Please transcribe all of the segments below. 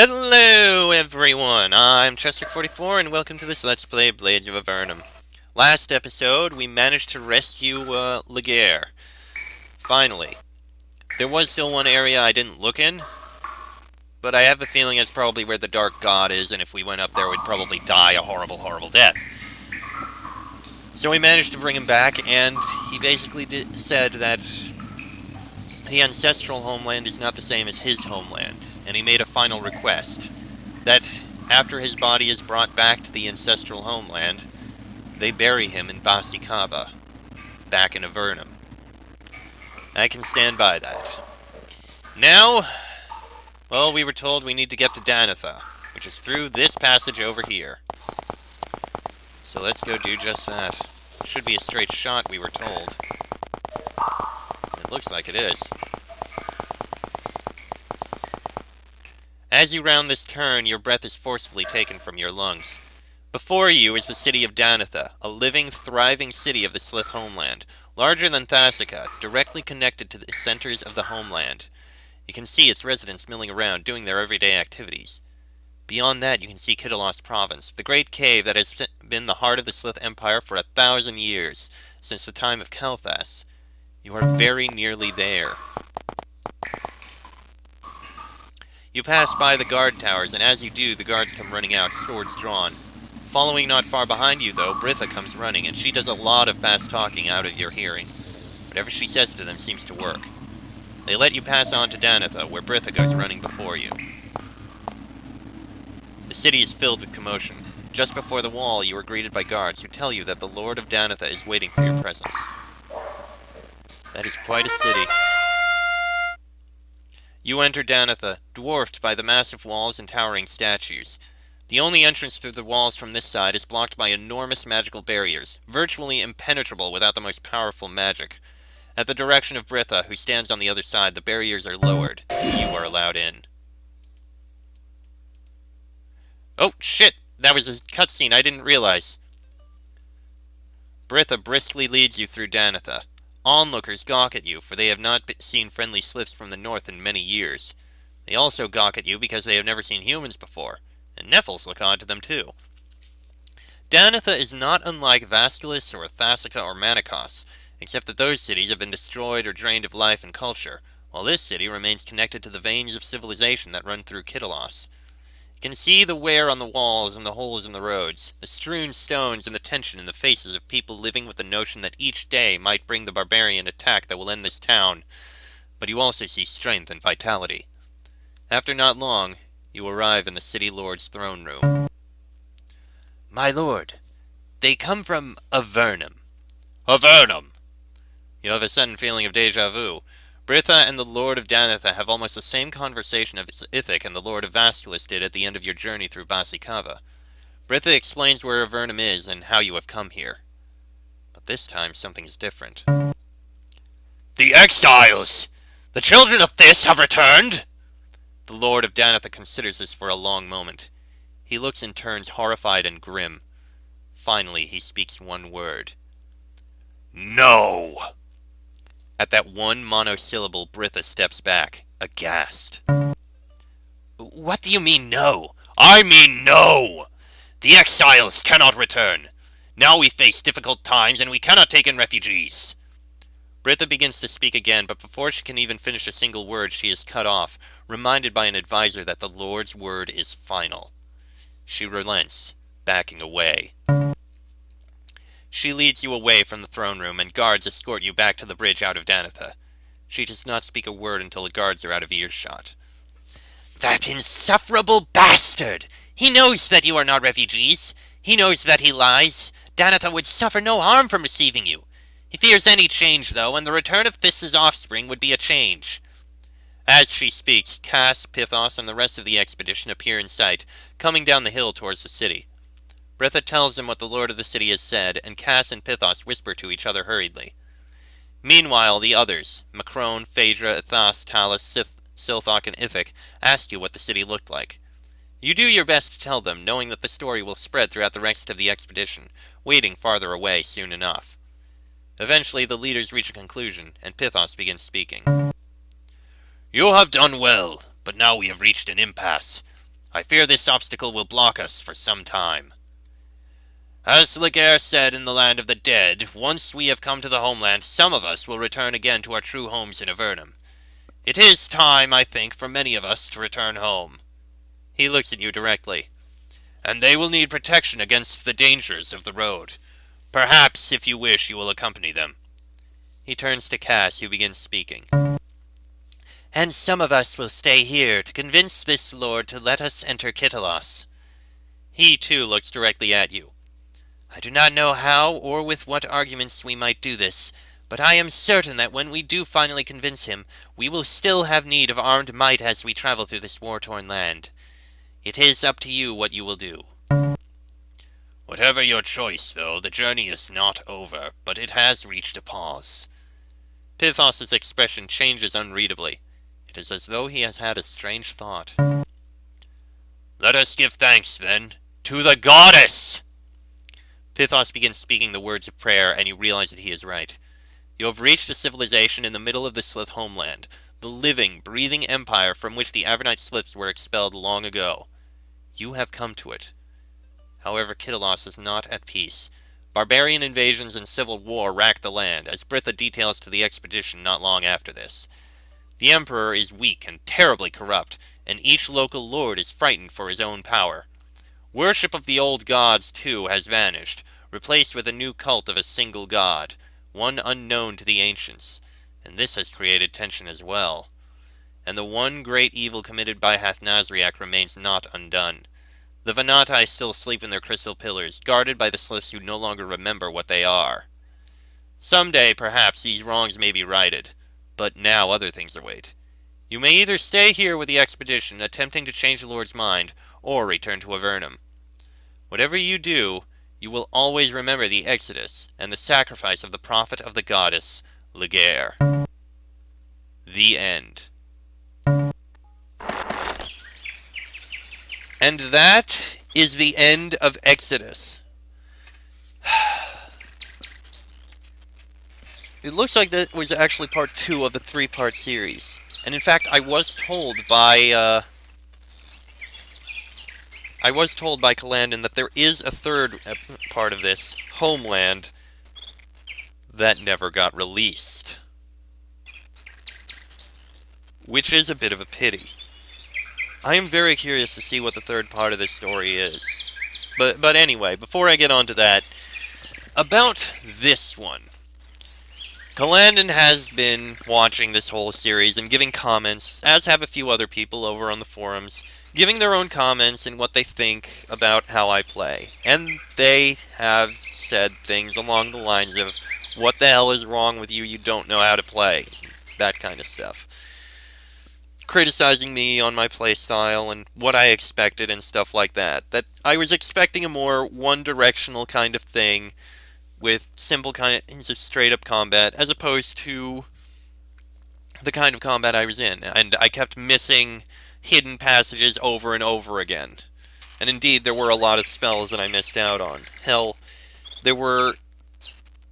Hello everyone, I'm Chester44 and welcome to this Let's Play Blades of Avernum. Last episode, we managed to rescue, Laguerre. Finally. There was still one area I didn't look in, but I have a feeling it's probably where the Dark God is, and if we went up there, we'd probably die a horrible, horrible death. So we managed to bring him back, and he basically said that the ancestral homeland is not the same as his homeland, and he made a final request, that after his body is brought back to the ancestral homeland, they bury him in Basikava, back in Avernum. I can stand by that. Now, well, we were told we need to get to Danitha, which is through this passage over here. So let's go do just that. It should be a straight shot, we were told. It looks like it is. As you round this turn, your breath is forcefully taken from your lungs. Before you is the city of Danitha, a living, thriving city of the Slith homeland, larger than Thasica, directly connected to the centers of the homeland. You can see its residents milling around, doing their everyday activities. Beyond that, you can see Kittilos province, the great cave that has been the heart of the Slith Empire for 1,000 years, since the time of Kelthas. You are very nearly there. You pass by the guard towers, and as you do, the guards come running out, swords drawn. Following not far behind you, though, Britha comes running, and she does a lot of fast talking out of your hearing. Whatever she says to them seems to work. They let you pass on to Danitha, where Britha goes running before you. The city is filled with commotion. Just before the wall, you are greeted by guards who tell you that the Lord of Danitha is waiting for your presence. That is quite a city. You enter Danitha, dwarfed by the massive walls and towering statues. The only entrance through the walls from this side is blocked by enormous magical barriers, virtually impenetrable without the most powerful magic. At the direction of Britha, who stands on the other side, the barriers are lowered. You are allowed in. Oh, shit! That was a cutscene I didn't realize. Britha briskly leads you through Danitha. Onlookers gawk at you, for they have not seen friendly Sliths from the north in many years. They also gawk at you because they have never seen humans before, and Nephils look odd to them too. Danitha is not unlike Vastalis or Thasica or Manikos, except that those cities have been destroyed or drained of life and culture, while this city remains connected to the veins of civilization that run through Kittilos. You can see the wear on the walls and the holes in the roads, the strewn stones and the tension in the faces of people living with the notion that each day might bring the barbarian attack that will end this town. But you also see strength and vitality. After not long, you arrive in the city lord's throne room. My lord, they come from Avernum. Avernum! You have a sudden feeling of déjà vu. Britha and the Lord of Danitha have almost the same conversation as Ithic and the Lord of Vastalis did at the end of your journey through Basikava. Britha explains where Avernum is and how you have come here. But this time something is different. The exiles! The children of this have returned! The Lord of Danitha considers this for a long moment. He looks and turns horrified and grim. Finally, he speaks one word. No! At that one monosyllable, Britha steps back, aghast. What do you mean, no? I mean no! The exiles cannot return. Now we face difficult times, and we cannot take in refugees. Britha begins to speak again, but before she can even finish a single word, she is cut off, reminded by an advisor that the Lord's word is final. She relents, backing away. She leads you away from the throne room, and guards escort you back to the bridge out of Danitha. She does not speak a word until the guards are out of earshot. That insufferable bastard! He knows that you are not refugees. He knows that he lies. Danitha would suffer no harm from receiving you. He fears any change, though, and the return of This's offspring would be a change. As she speaks, Cass, Pithos, and the rest of the expedition appear in sight, coming down the hill towards the city. Britha tells them what the lord of the city has said, and Cass and Pithos whisper to each other hurriedly. Meanwhile, the others, Macron, Phaedra, Ithas, Talus, Silthok, and Ithic, ask you what the city looked like. You do your best to tell them, knowing that the story will spread throughout the rest of the expedition, waiting farther away soon enough. Eventually, the leaders reach a conclusion, and Pithos begins speaking. You have done well, but now we have reached an impasse. I fear this obstacle will block us for some time. As Laguerre said in the land of the dead, once we have come to the homeland, some of us will return again to our true homes in Avernum. It is time, I think, for many of us to return home. He looks at you directly. And they will need protection against the dangers of the road. Perhaps, if you wish, you will accompany them. He turns to Cass, who begins speaking. And some of us will stay here to convince this lord to let us enter Kitalos. He, too, looks directly at you. I do not know how or with what arguments we might do this, but I am certain that when we do finally convince him, we will still have need of armed might as we travel through this war-torn land. It is up to you what you will do. Whatever your choice, though, the journey is not over, but it has reached a pause. Pithos's expression changes unreadably. It is as though he has had a strange thought. Let us give thanks, then, to the goddess! Pithos begins speaking the words of prayer, and you realize that he is right. You have reached a civilization in the middle of the Slith homeland, the living, breathing empire from which the Avernite Sliths were expelled long ago. You have come to it. However, Kitalos is not at peace. Barbarian invasions and civil war rack the land, as Britha details to the expedition not long after this. The Emperor is weak and terribly corrupt, and each local lord is frightened for his own power. Worship of the old gods, too, has vanished, replaced with a new cult of a single god, one unknown to the ancients, and this has created tension as well. And the one great evil committed by Hathnazriak remains not undone. The Venatai still sleep in their crystal pillars, guarded by the Sliths who no longer remember what they are. Someday, perhaps, these wrongs may be righted, but now other things await. You may either stay here with the expedition, attempting to change the Lord's mind, or return to Avernum. Whatever you do, you will always remember the Exodus and the sacrifice of the prophet of the goddess, Laguerre. The end. And that is the end of Exodus. It looks like that was actually part 2 of the 3-part series. And in fact, I was told by Calandon that there is a third part of this, Homeland, that never got released. Which is a bit of a pity. I am very curious to see what the third part of this story is. But anyway, before I get on to that, about this one. Calandon has been watching this whole series and giving comments, as have a few other people over on the forums, giving their own comments and what they think about how I play. And they have said things along the lines of, what the hell is wrong with you, you don't know how to play, that kind of stuff. Criticizing me on my playstyle and what I expected and stuff like that. That I was expecting a more one-directional kind of thing, with simple kinds of straight-up combat, as opposed to the kind of combat I was in. And I kept missing hidden passages over and over again. And indeed, there were a lot of spells that I missed out on. Hell, there were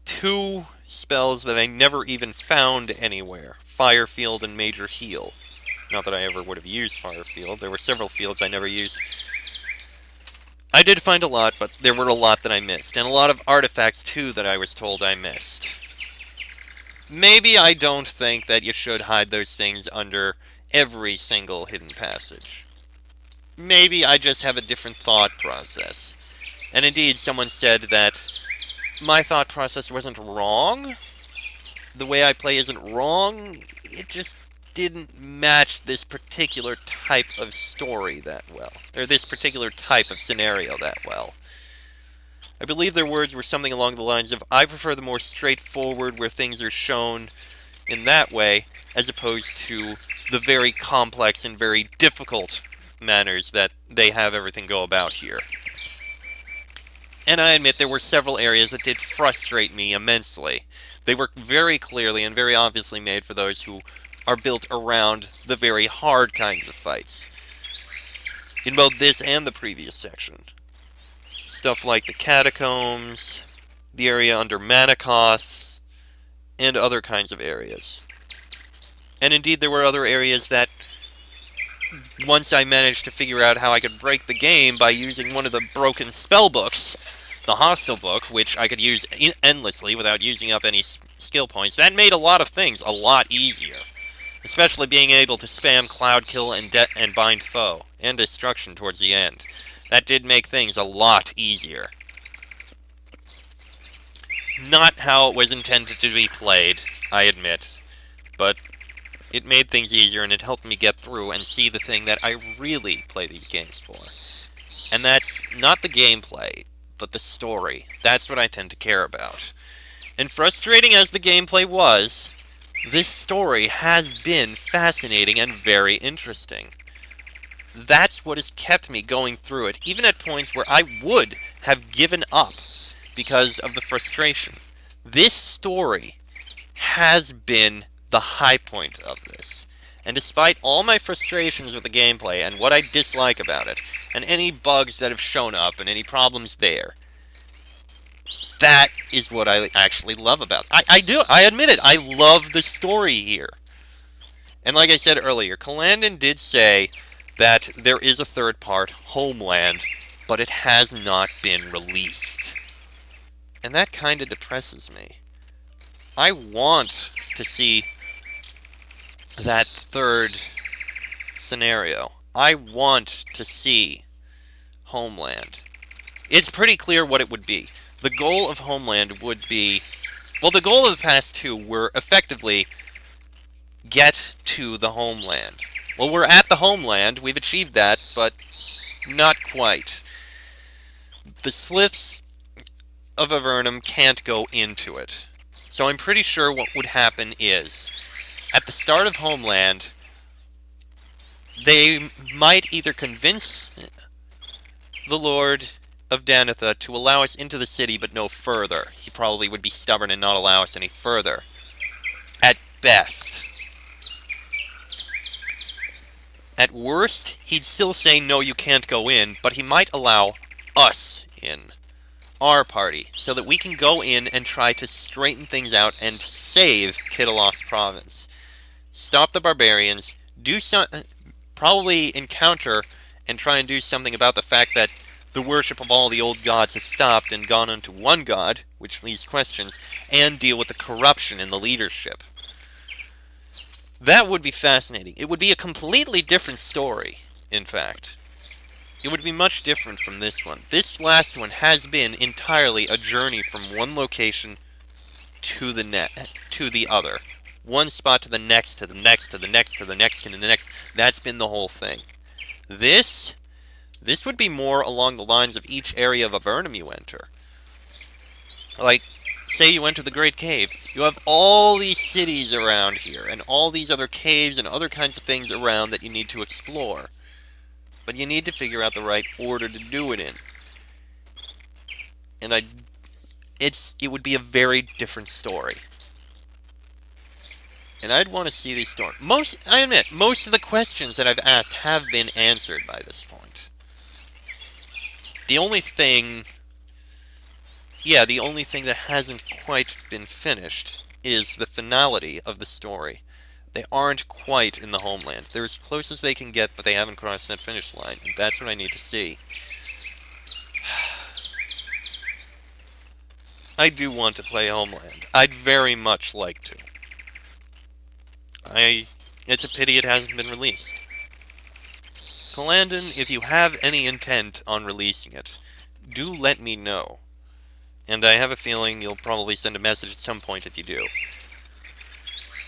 2 spells that I never even found anywhere. Fire Field and Major Heal. Not that I ever would have used Fire Field. There were several fields I never used. I did find a lot, but there were a lot that I missed. And a lot of artifacts, too, that I was told I missed. Maybe I don't think that you should hide those things under every single hidden passage. Maybe I just have a different thought process. And indeed, someone said that my thought process wasn't wrong. The way I play isn't wrong. It just didn't match this particular type of story that well, or this particular type of scenario that well. I believe their words were something along the lines of, I prefer the more straightforward where things are shown in that way, as opposed to the very complex and very difficult manners that they have everything go about here. And I admit there were several areas that did frustrate me immensely. They were very clearly and very obviously made for those who are built around the very hard kinds of fights. In both this and the previous section. Stuff like the catacombs, the area under Manikos, and other kinds of areas. And indeed there were other areas that once I managed to figure out how I could break the game by using one of the broken spell books, the Hostile book, which I could use endlessly without using up any skill points, that made a lot of things a lot easier. Especially being able to spam Cloud Kill and Bind Foe, and Destruction towards the end. That did make things a lot easier. Not how it was intended to be played, I admit, but it made things easier and it helped me get through and see the thing that I really play these games for. And that's not the gameplay, but the story. That's what I tend to care about. And frustrating as the gameplay was, this story has been fascinating and very interesting. That's what has kept me going through it, even at points where I would have given up because of the frustration. This story has been the high point of this. And despite all my frustrations with the gameplay and what I dislike about it, and any bugs that have shown up and any problems there, that is what I actually love about it. I admit it, I love the story here. And like I said earlier, Calandon did say that there is a third part, Homeland, but it has not been released. And that kind of depresses me. I want to see that third scenario. I want to see Homeland. It's pretty clear what it would be. The goal of Homeland would be... Well, the goal of the past two were effectively get to the Homeland. Well, we're at the Homeland. We've achieved that, but not quite. The Sliths of Avernum can't go into it. So I'm pretty sure what would happen is, at the start of Homeland, they might either convince the Lord of Danitha to allow us into the city but no further. He probably would be stubborn and not allow us any further. At best. At worst, he'd still say, no, you can't go in, but he might allow us in. Our party, so that we can go in and try to straighten things out and save Kittilos province. Stop the barbarians, probably encounter and try and do something about the fact that the worship of all the old gods has stopped and gone unto one god, which leaves questions, and deal with the corruption in the leadership. That would be fascinating. It would be a completely different story, in fact. It would be much different from this one. This last one has been entirely a journey from one location to the other. One spot to the next, to the next, to the next, to the next, and to the next. That's been the whole thing. This would be more along the lines of each area of Avernum you enter. Like, say you enter the Great Cave. You have all these cities around here, and all these other caves and other kinds of things around that you need to explore. But you need to figure out the right order to do it in. And it would be a very different story. And I'd want to see these stories. I admit, most of the questions that I've asked have been answered by this point. The only thing that hasn't quite been finished is the finality of the story. They aren't quite in the Homeland. They're as close as they can get, but they haven't crossed that finish line. And that's what I need to see. I do want to play Homeland. I'd very much like to. It's a pity it hasn't been released. Calandon, if you have any intent on releasing it, do let me know. And I have a feeling you'll probably send a message at some point if you do.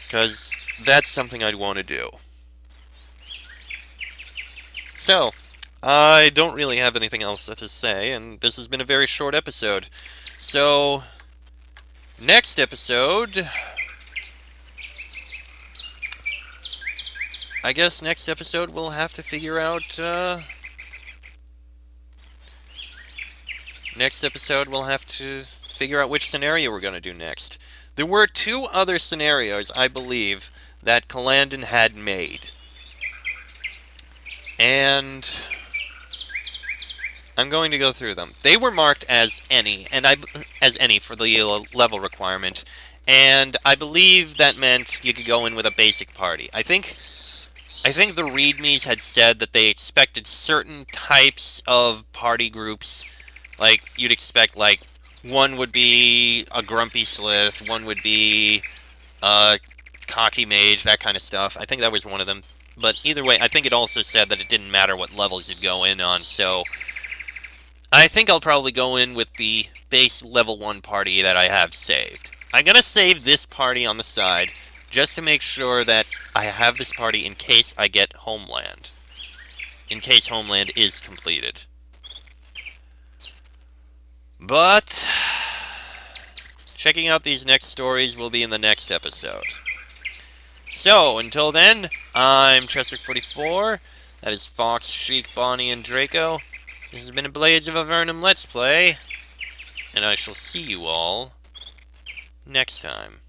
Because that's something I'd want to do. So, I don't really have anything else to say, and this has been a very short episode. So, next episode... I guess next episode we'll have to figure out, which scenario we're going to do next. There were 2 other scenarios, I believe, that Calandon had made. And I'm going to go through them. They were marked as any, for the level requirement, and I believe that meant you could go in with a basic party. I think I think the readmes had said that they expected certain types of party groups. Like, you'd expect, like, one would be a grumpy slith, one would be a cocky mage, that kind of stuff. I think that was one of them. But either way, I think it also said that it didn't matter what levels you'd go in on, so I think I'll probably go in with the base level 1 party that I have saved. I'm going to save this party on the side, just to make sure that I have this party in case I get Homeland. In case Homeland is completed. But checking out these next stories will be in the next episode. So, until then, I'm Tressor44. That is Fox, Sheik, Bonnie, and Draco. This has been a Blades of Avernum Let's Play, and I shall see you all next time.